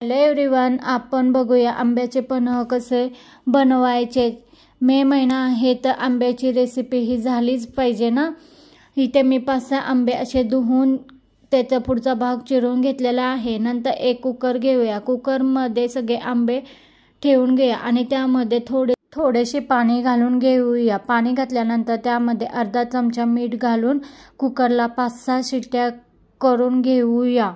Hello everyone, आपण बघूया आंब्याचे पन्ह कसे बनवायचे। मे महिना आहे तर आंब्याची रेसिपी ही झालीच पाहिजे ना। इथे मी 5-6 आंबे असे धुवून त्याचा पुढचा भाग चिरून घेतलेला आहे। नंतर एक कुकर घेऊया। कुकरमध्ये सगळे आंबे ठेवून घेऊया आणि त्यामध्ये थोडेसे पाणी घालून घेऊया। पाणी घातल्यानंतर त्यामध्ये अर्धा चमचा मीठ घालून कुकरला 5-6 शिट्ट्या करून घेऊया।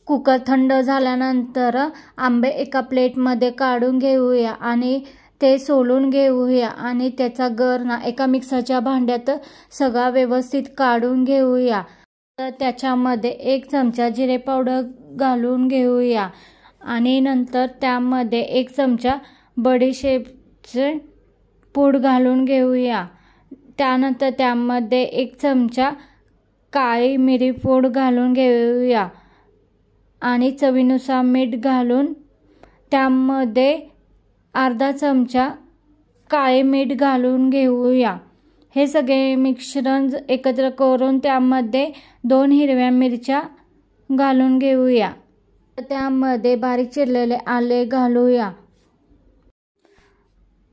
कुकर थंड झाल्यानंतर आंबे एका प्लेटमध्ये काढून घेऊया आणि ते सोलून घेऊया आणि त्याचा गर ना एका मिक्सरच्या भांड्यात सगळा व्यवस्थित काढून घेऊया। तर त्याच्यामध्ये 1 चमचा जिरे पावडर घालून घेऊया आणि नंतर त्यामध्ये 1 चमचा बडीशेपचे पूड घालून घेऊया। त्यानंतर त्यामध्ये 1 चमचा काळी मिरी पूड घालून घेऊया आणि चवीनुसार मीठ घालून त्यामध्ये अर्धा चमचा काळे मीठ घालून घेऊया। हे सगळे मिश्रण एकत्र करून त्यामध्ये 2 हिरव्या मिरच्या घालून घेऊया। त्यामध्ये बारीक चिरलेले आले घालूया।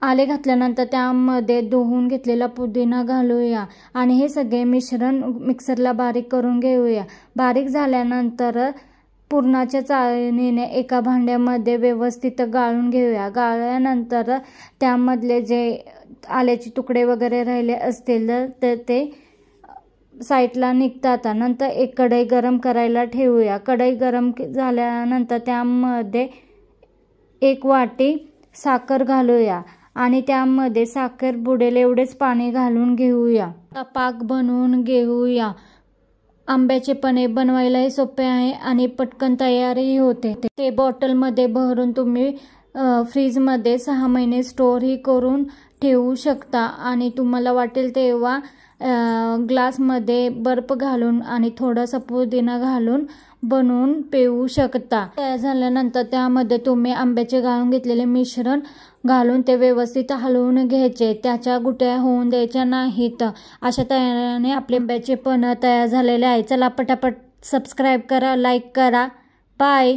आले घातल्यानंतर त्यामध्ये धुवून घेतलेला पुदिना घालूया आणि हे सगळे मिश्रण मिक्सरला बारीक करून घेऊया। बारीक झाल्यानंतर पुरणाच्या चाळणीने एका भांड्यामध्ये व्यवस्थित गाळून घेऊया। गाळल्यानंतर त्यामधले जे आल्याचे तुकडे वगैरे राहिले असतील तर ते साईडला निघतात। नंतर एक कढई गरम करायला ठेवूया। कढई गरम झाल्यानंतर त्यामध्ये 1 वाटी साखर घालूया आणि त्यामध्ये साखर बुडेल एवढेच पाणी घालून घेऊया। पाक बनवून घेऊया। आंब्याचे पन्हे बनवायलाही सोपे आहे आणि पटकन तयारही होते। ते बॉटलमध्ये भरून तुम्ही फ्रीजमध्ये 6 महिने स्टोअरही करून ठेवू शकता आणि तुम्हाला वाटेल तेव्हा ग्लासमध्ये बर्फ घालून आणि थोडासा पुदिना घालून बनवून पिऊ शकता। तयार झाल्यानंतर त्यामध्ये तुम्ही आंब्याचे गाळून घेतलेले मिश्रण घालून ते व्यवस्थित हलवून घ्यायचे। त्याच्या गुठळ्या होऊन द्यायच्या नाहीत। अशा तऱ्हेने आपले आंब्याचे पन्ह तयार झालेले आहे। चला पटापट सबस्क्राईब करा, लाईक करा। बाय।